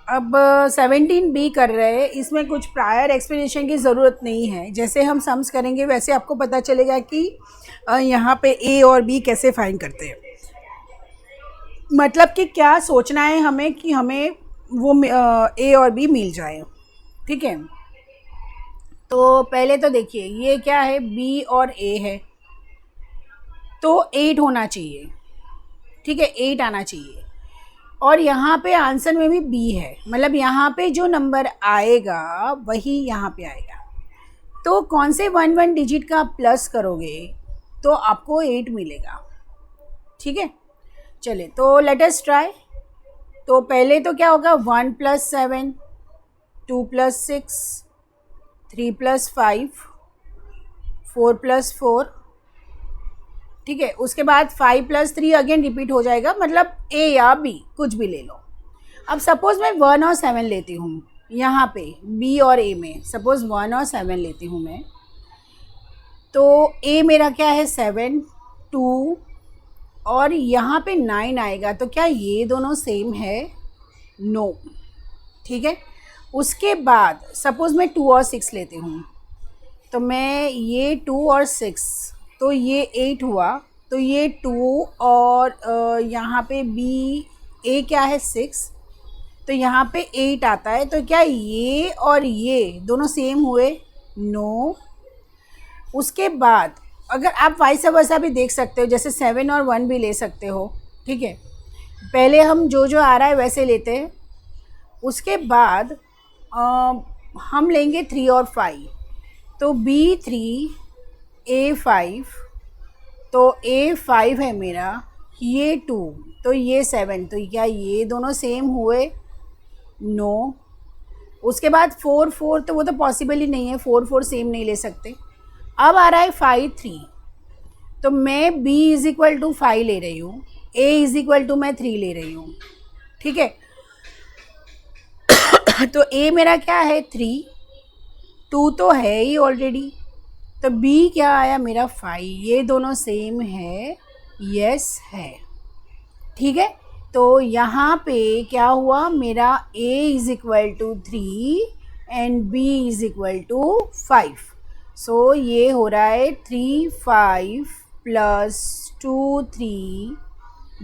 अब 17B कर रहे हैं, इसमें कुछ प्रायर एक्सप्लेनेशन की ज़रूरत नहीं है। जैसे हम सम्स करेंगे वैसे आपको पता चलेगा कि यहाँ पे A और B कैसे फाइंड करते हैं, मतलब कि क्या सोचना है हमें कि हमें वो A और B मिल जाए। ठीक है, तो पहले तो देखिए ये क्या है, B और A है, तो 8 होना चाहिए। ठीक है, 8 आना चाहिए। और यहाँ पे आंसर में भी B है, मतलब यहाँ पे जो नंबर आएगा वही यहाँ पे आएगा। तो कौन से 1 डिजिट का आप प्लस करोगे तो आपको 8 मिलेगा। ठीक है, चलिए तो लेट अस ट्राई। तो पहले तो क्या होगा, 1 + 7, 2 + 6, 3 + 5, 4 + 4। ठीक है, उसके बाद 5 + 3 अगेन रिपीट हो जाएगा, मतलब A या B कुछ भी ले लो। अब सपोज़ मैं 1 और 7 लेती हूँ, यहाँ पे B और A में सपोज़ 1 और 7 लेती हूँ मैं, तो A मेरा क्या है 7, 2 और यहाँ पे 9 आएगा, तो क्या ये दोनों सेम है? नो। ठीक है, उसके बाद सपोज़ मैं 2 और 6 लेती हूँ, तो मैं ये 2 और 6, तो ये 8 हुआ, तो ये 2 और यहाँ पे B A क्या है 6, तो यहाँ पे 8 आता है, तो क्या ये और ये दोनों सेम हुए? नो। उसके बाद अगर आप वाइस वर्सा भी देख सकते हो, जैसे 7 और 1 भी ले सकते हो। ठीक है, पहले हम जो जो आ रहा है वैसे लेते हैं, उसके बाद हम लेंगे 3 और 5, तो B3 A5, तो A5 है मेरा, ये 2, तो ये 7, तो क्या ये दोनों सेम हुए? नो। उसके बाद 4 4, तो वो तो पॉसिबल ही नहीं है, 4 4 सेम नहीं ले सकते। अब आ रहा है 5 3, तो मैं B = 5 ले रही हूँ, A = मैं 3 ले रही हूँ। ठीक है, तो A मेरा क्या है 3, 2 तो है ही ऑलरेडी, तो B क्या आया मेरा 5, ये दोनों सेम है, यस है। ठीक है, तो यहाँ पे क्या हुआ, मेरा A = 3 एंड B = 5। सो ये हो रहा है 3 5 + 2 3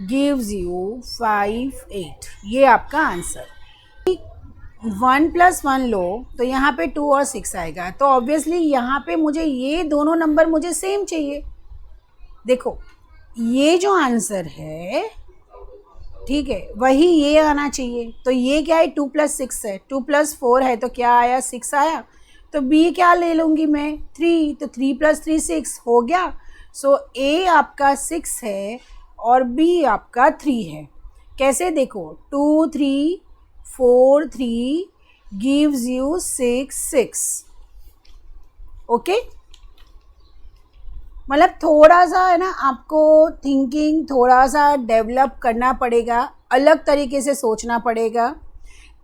गिव्स यू 5 8, ये आपका आंसर। 1 + 1 लो तो यहाँ पे 2 और 6 आएगा, तो ऑब्वियसली यहाँ पे मुझे ये दोनों नंबर मुझे सेम चाहिए। देखो ये जो आंसर है, ठीक है, वही ये आना चाहिए। तो ये क्या है, 2 + 6 है, 2 + 4 है, तो क्या आया 6 आया, तो B क्या ले लूँगी मैं 3, तो 3 + 3 6 हो गया। सो A आपका 6 है और B आपका 3 है। कैसे देखो, 2 3 4 3 गिव्स यू 6 6। ओके, मतलब थोड़ा सा है ना, आपको थिंकिंग थोड़ा सा डेवलप करना पड़ेगा, अलग तरीके से सोचना पड़ेगा।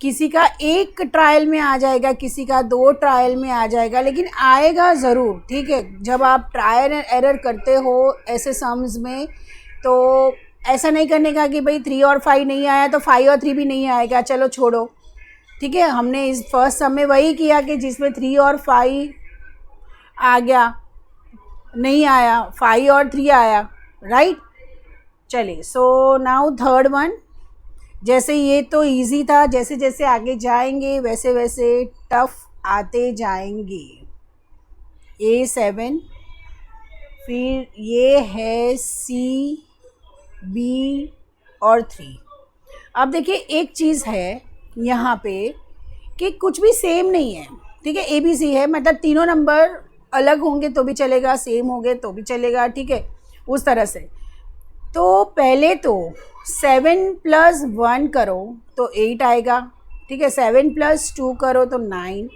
किसी का एक ट्रायल में आ जाएगा, किसी का 2 ट्रायल में आ जाएगा, लेकिन आएगा ज़रूर। ठीक है, जब आप ट्रायल एंड एरर करते हो ऐसे सम्स में, तो ऐसा नहीं करने का कि भाई 3 और 5 नहीं आया तो 5 और 3 भी नहीं आएगा, चलो छोड़ो। ठीक है, हमने इस फर्स्ट सम में वही किया कि जिसमें 3 और 5 आ गया, नहीं आया 5 और 3 आया, राइट। चलिए, सो नाउ थर्ड वन। जैसे ये तो इजी था, जैसे जैसे आगे जाएंगे वैसे वैसे टफ आते जाएंगे। A7, फिर ये है C B और 3। अब देखिए एक चीज़ है यहाँ पे कि कुछ भी सेम नहीं है। ठीक है, ABC है, मतलब तीनों नंबर अलग होंगे तो भी चलेगा, सेम होंगे तो भी चलेगा। ठीक है, उस तरह से। तो पहले तो 7 + 1 करो तो 8 आएगा। ठीक है, 7 + 2 करो तो 9,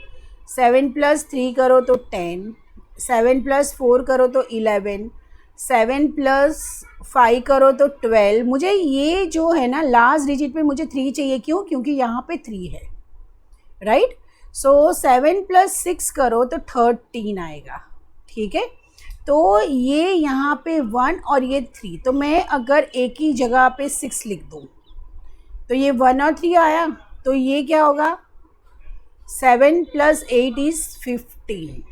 7 + 3 करो तो 10, 7 + 4 करो तो 11, 7 + 5 करो तो 12। मुझे ये जो है ना लास्ट डिजिट पे मुझे 3 चाहिए, क्यों? क्योंकि यहाँ पे 3 है, राइट। सो 7 + 6 करो तो 13 आएगा। ठीक है, तो ये यहाँ पे 1 और ये 3, तो मैं अगर एक ही जगह पे 6 लिख दूँ तो ये 1 और 3 आया, तो ये क्या होगा, 7 + 8 इज 15।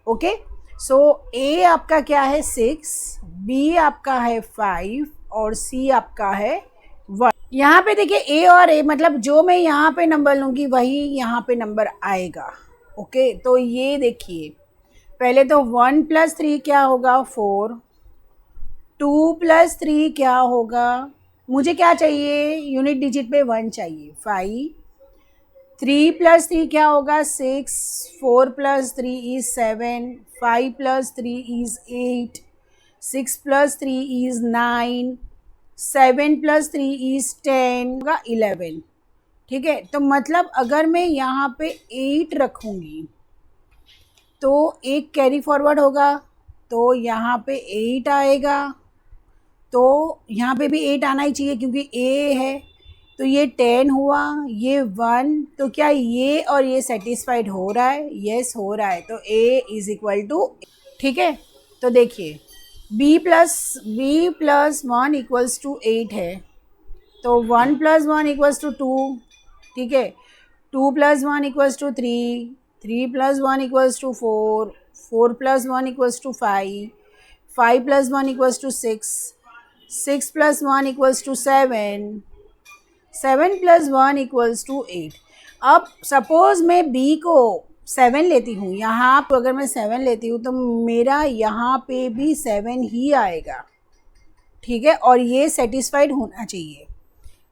ओके, सो ए आपका क्या है 6, बी आपका है 5 और सी आपका है 1। यहाँ पे देखिए ए और ए मतलब जो मैं यहाँ पे नंबर लूँगी वही यहाँ पे नंबर आएगा। ओके, तो ये देखिए पहले तो 1 + 3 क्या होगा 4, 2 + 3 क्या होगा, मुझे क्या चाहिए यूनिट डिजिट पे 1 चाहिए 5, 3 + 3 क्या होगा 6, 4 + 3 इज 7, 5 + 3 इज 8, 6 + 3 इज 9, 7 + 3 इज 10 होगा 11। ठीक है, तो मतलब अगर मैं यहाँ पे 8 रखूँगी तो एक कैरी फॉरवर्ड होगा, तो यहाँ पे 8 आएगा, तो यहाँ पे भी 8 आना ही चाहिए क्योंकि ए है, तो ये 10 हुआ, ये 1, तो क्या ये और ये सेटिस्फाइड हो रहा है, यस हो रहा है, तो ए इज इक्वल टू। ठीक है, तो देखिए b+1 इक्वल्स टू 8 है, तो 1 + 1 इक्वल्स टू 2। ठीक है, 2 + 1 equals to 3, 3 + 1 equals to 4, 4 + 1 equals to 5, 5 + 1 equals to 6, 6 + 1 equals to 7, 7 + 1 equals to 8। अब सपोज मैं b को 7 लेती हूँ, यहाँ पर अगर मैं 7 लेती हूँ तो मेरा यहाँ पे भी 7 ही आएगा। ठीक है, और ये सेटिस्फाइड होना चाहिए,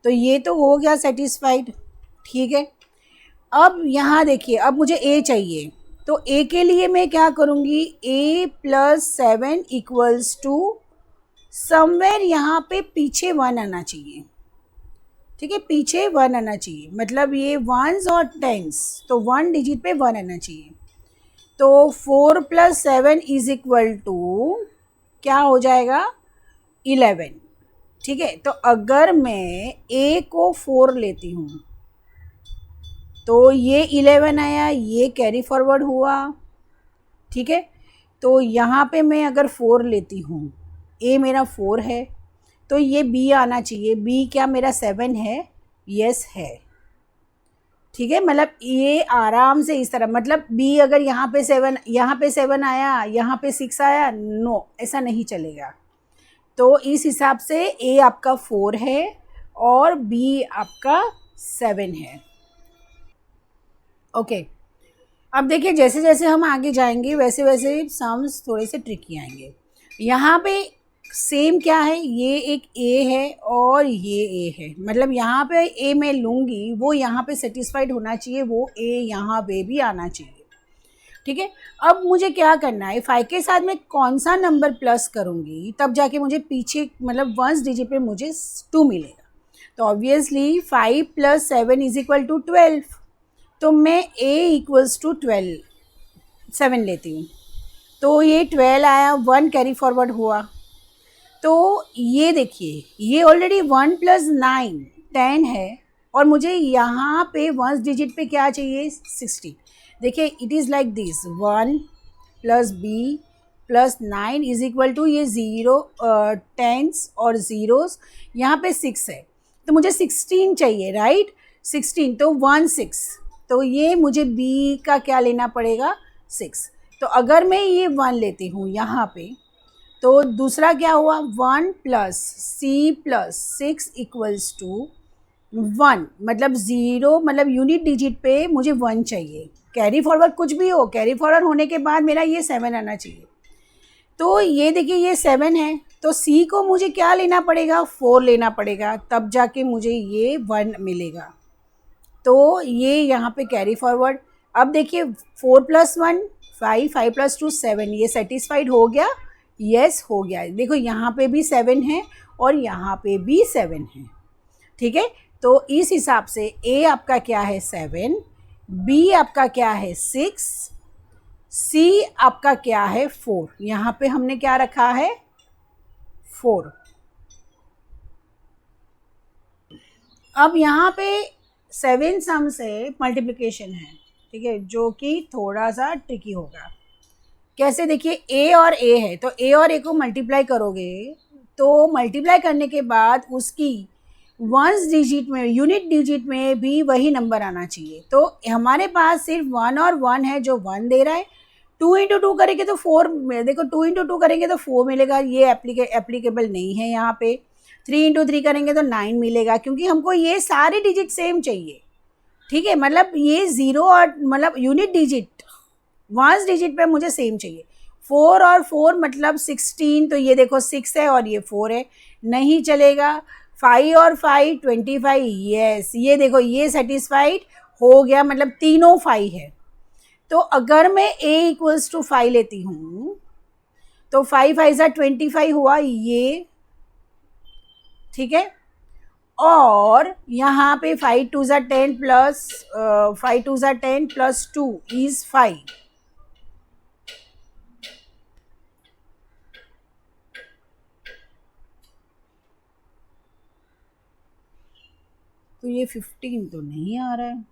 तो ये तो हो गया सेटिस्फाइड। ठीक है, अब यहाँ देखिए अब मुझे a चाहिए, तो a के लिए मैं क्या करूँगी, a + 7 इक्वल्स टू समवेयर यहाँ पे पीछे 1 आना चाहिए। ठीक है, पीछे 1 आना चाहिए, मतलब ये 1s और 10s, तो 1 डिजिट पे 1 आना चाहिए। तो 4 + 7 इज इक्वल टू क्या हो जाएगा 11। ठीक है, तो अगर मैं a को 4 लेती हूँ तो ये 11 आया, ये कैरी फॉरवर्ड हुआ। ठीक है, तो यहाँ पे मैं अगर 4 लेती हूँ, a मेरा 4 है, तो ये b आना चाहिए, b क्या मेरा 7 है, यस है। ठीक है, मतलब ये आराम से इस तरह, मतलब b अगर यहाँ पे 7, यहाँ पे 7 आया, यहाँ पे 6 आया, नो ऐसा नहीं चलेगा। तो इस हिसाब से a आपका 4 है और b आपका 7 है। ओके, अब देखिए जैसे जैसे हम आगे जाएंगे वैसे वैसे सम्स थोड़े से ट्रिकी आएंगे। यहाँ पे सेम क्या है, ये एक a है और ये a है, मतलब यहाँ पे a मैं लूँगी वो यहाँ पे सेटिस्फाइड होना चाहिए, वो a यहाँ पे भी आना चाहिए। ठीक है, अब मुझे क्या करना है, 5 के साथ मैं कौन सा नंबर प्लस करूँगी तब जाके मुझे पीछे मतलब 1 डिजिट पे मुझे 2 मिलेगा। तो ऑब्वियसली 5 + 7 इज इक्वल टू 12, तो मैं a इक्वल्स टू 12 7 लेती हूँ, तो ये 12 आया, 1 कैरी फॉरवर्ड हुआ। तो ये देखिए ये ऑलरेडी 1 + 9 10 है और मुझे यहाँ पे 1 डिजिट पे क्या चाहिए 16। देखिए it is like this 1 + b + 9 is equal to ये 0 10s और ज़ीरोस, यहाँ पे 6 है तो मुझे 16 चाहिए, राइट 16, तो 1 6, तो ये मुझे b का क्या लेना पड़ेगा 6। तो अगर मैं ये 1 लेती हूँ यहाँ पे, तो दूसरा क्या हुआ 1 + c + 6 इक्वल्स टू 1, मतलब 0, मतलब यूनिट डिजिट पे मुझे 1 चाहिए, कैरी फॉरवर्ड कुछ भी हो, कैरी फॉरवर्ड होने के बाद मेरा ये 7 आना चाहिए। तो ये देखिए ये 7 है, तो c को मुझे क्या लेना पड़ेगा 4 लेना पड़ेगा, तब जाके मुझे ये 1 मिलेगा। तो ये यहाँ पे कैरी फॉरवर्ड। अब देखिए 4 + 1 5, 5 + 2 7, ये सेटिस्फाइड हो गया, यस हो गया। देखो यहाँ पे भी 7 है और यहाँ पे भी 7 है। ठीक है, तो इस हिसाब से a आपका क्या है 7, b आपका क्या है 6, c आपका क्या है 4, यहाँ पे हमने क्या रखा है 4। अब यहाँ पे 7 सम से मल्टीप्लिकेशन है, ठीक है, जो कि थोड़ा सा ट्रिकी होगा। कैसे, देखिए a और a है, तो a और a को मल्टीप्लाई करोगे तो मल्टीप्लाई करने के बाद उसकी वंस डिजिट में, यूनिट डिजिट में भी वही नंबर आना चाहिए। तो हमारे पास सिर्फ 1 और 1 है जो 1 दे रहा है। 2 इंटू 2 करेंगे तो 4, देखो 2 इंटू 2 करेंगे तो 4 मिलेगा, ये एप्लीकेबल नहीं है यहाँ पे। 3 इंटू 3 करेंगे तो 9 मिलेगा, क्योंकि हमको ये सारे डिजिट सेम चाहिए। ठीक है, मतलब ये 0 और मतलब यूनिट डिजिट वंस डिजिट पे मुझे सेम चाहिए। 4 और 4 मतलब 16, तो ये देखो 6 है और ये 4 है, नहीं चलेगा। 5 और 5 25, यस, ये देखो ये सेटिस्फाइड हो गया, मतलब तीनों 5 है। तो अगर मैं a इक्वल्स टू 5 लेती हूँ तो 5 5 25 हुआ ये, ठीक है। और यहाँ पे 5 2 10 प्लस 5 2 10 प्लस 2 इज 5। तो ये 15 तो नहीं आ रहा है,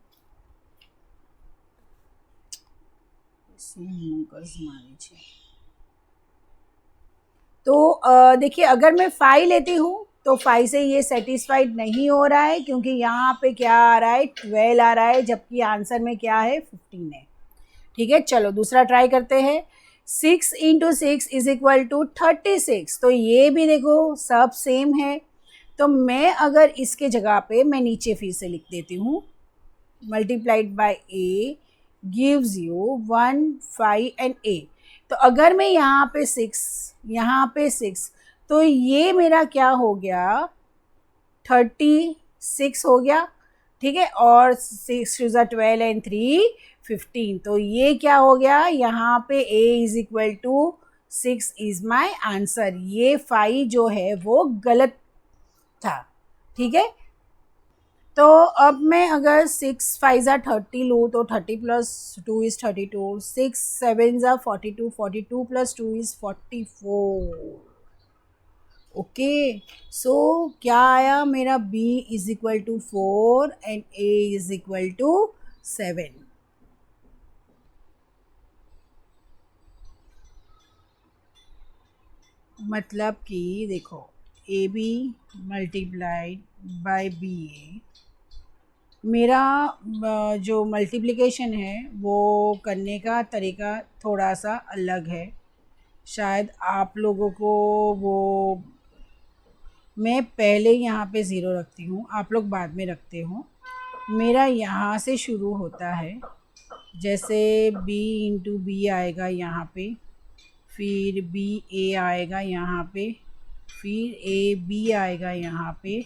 तो देखिए अगर मैं 5 लेती हूँ तो 5 से ये सेटिस्फाइड नहीं हो रहा है, क्योंकि यहाँ पे क्या आ रहा है, 12 आ रहा है, जबकि आंसर में क्या है, 15 है। ठीक है, चलो दूसरा ट्राई करते हैं। 6 इंटू 6 इज इक्वल टू 36, तो ये भी देखो सब सेम है। तो मैं अगर इसके जगह पे मैं नीचे फिर से लिख देती हूँ, multiplied by a gives you 1 5 and a। तो अगर मैं यहाँ पे 6, यहाँ पे 6, तो ये मेरा क्या हो गया, 36 हो गया। ठीक है, और 6 टू 12 एंड 3 15, तो ये क्या हो गया, यहाँ पे a is equal to 6 is my answer. ये 5 जो है वो गलत था। ठीक है, तो अब मैं अगर 6 5 30 लूँ तो 30 plus 2 is 32, 6 7 42, 42 plus 2 is 44। Okay, so क्या आया मेरा b is equal to 4 and a is equal to 7। मतलब कि देखो A B multiplied by B A, मेरा जो मल्टीप्लिकेशन है वो करने का तरीका थोड़ा सा अलग है। शायद आप लोगों को वो, मैं पहले यहाँ पे ज़ीरो रखती हूँ, आप लोग बाद में रखते हो। मेरा यहाँ से शुरू होता है, जैसे b इंटू बी आएगा यहाँ पे, फिर बी ए आएगा यहाँ पे, फिर ए बी आएगा यहाँ पे,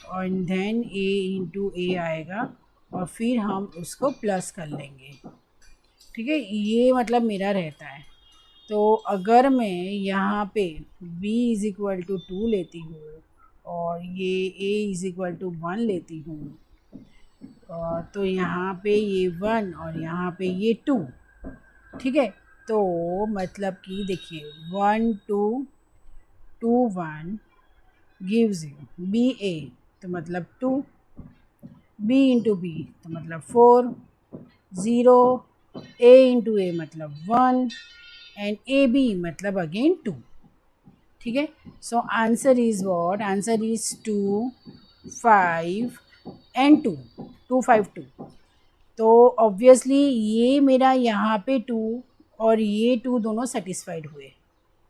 और देन a इंटू ए आएगा, और फिर हम उसको प्लस कर लेंगे। ठीक है, ये मतलब मेरा रहता है। तो अगर मैं यहाँ पे b इज़ इक्वल टू 2 लेती हूँ और ये a इज़ इक्वल टू 1 लेती हूँ, तो यहाँ पे ये 1 और यहाँ पे ये 2। ठीक है, तो मतलब कि देखिए 1 2 2 1 गिव्स यू बी ए, तो मतलब 2, b इंटू बी तो मतलब 4, 0, a इंटू ए मतलब 1 एंड ए बी मतलब अगेन 2। ठीक है, so answer is what, answer is 2 5 and 2, 2 5 2। तो ऑब्वियसली ये मेरा यहाँ पे 2 और ये 2 दोनों सेटिस्फाइड हुए,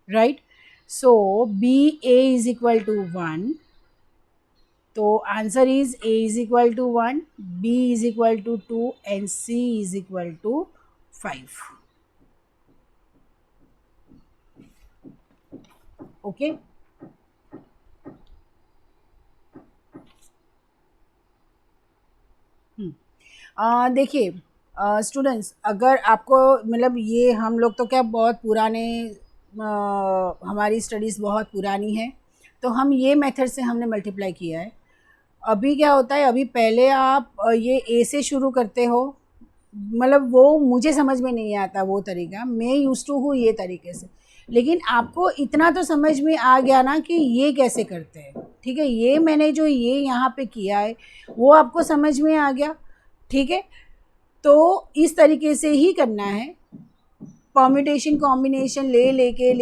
right. So b a is equal to 1, तो answer is a is equal to 1, b is equal to 2 and c is equal to 5। Okay, देखिए स्टूडेंट्स, अगर आपको मतलब ये हम लोग तो क्या बहुत पुराने, हमारी स्टडीज़ बहुत पुरानी है, तो हम ये मेथड से हमने मल्टीप्लाई किया है। अभी क्या होता है, अभी पहले आप ये ए से शुरू करते हो, मतलब वो मुझे समझ में नहीं आता वो तरीका, मैं यूज़ टू हूँ ये तरीके से, लेकिन आपको इतना तो समझ में आ गया ना कि ये कैसे करते हैं। ठीक है, ये मैंने जो ये यहाँ पे किया है वो आपको समझ में आ गया। ठीक है, तो इस तरीके से ही करना है, परम्यूटेशन कॉम्बिनेशन ले लेके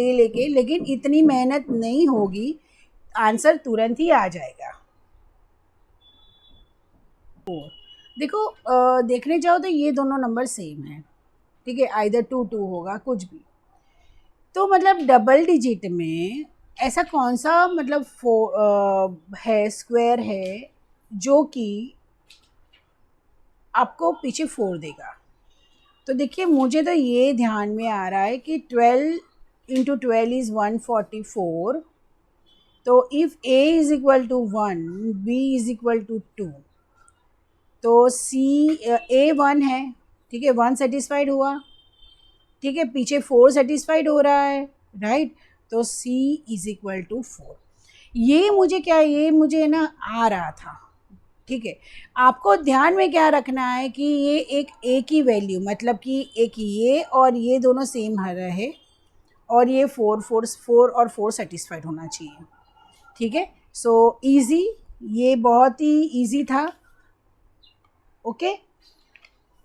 लेकिन इतनी मेहनत नहीं होगी, आंसर तुरंत ही आ जाएगा। 4। देखो देखने जाओ तो ये दोनों नंबर सेम है, ठीक है, आइदर 2 2 होगा कुछ भी। तो मतलब डबल डिजिट में ऐसा कौन सा मतलब है स्क्वायर है जो कि आपको पीछे 4 देगा। तो देखिए मुझे तो ये ध्यान में आ रहा है कि 12 इंटू 12 इज़ 144। तो if a is equal to 1, b is equal to 2, तो a 1 है, ठीक है, 1 सेटिस्फाइड हुआ, ठीक है, पीछे 4 सेटिस्फाइड हो रहा है, राइट। तो c इज़ इक्वल टू 4। ये मुझे क्या, ये मुझे ना आ रहा था, ठीक है। आपको ध्यान में क्या रखना है कि ये एक ही वैल्यू, मतलब कि एक ये और ये दोनों सेम रहे, और ये 4 और 4 सेटिस्फाइड होना चाहिए, ठीक है। सो इजी, ये बहुत ही इजी था। ओके,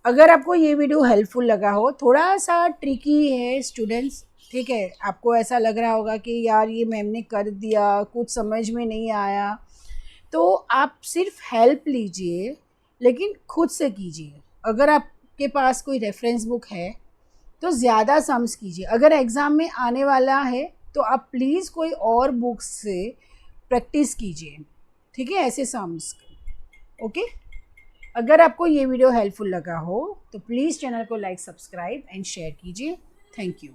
अगर आपको ये वीडियो हेल्पफुल लगा हो, थोड़ा सा ट्रिकी है स्टूडेंट्स, ठीक है, आपको ऐसा लग रहा होगा कि यार ये मैम ने कर दिया, कुछ समझ में नहीं आया, तो आप सिर्फ हेल्प लीजिए, लेकिन खुद से कीजिए। अगर आपके पास कोई रेफरेंस बुक है तो ज़्यादा सम्स कीजिए। अगर एग्ज़ाम में आने वाला है तो आप प्लीज़ कोई और बुक्स से प्रैक्टिस कीजिए, ठीक है, ऐसे सम्स। ओके, अगर आपको ये वीडियो हेल्पफुल लगा हो तो प्लीज़ चैनल को लाइक, सब्सक्राइब एंड शेयर कीजिए। Thank you.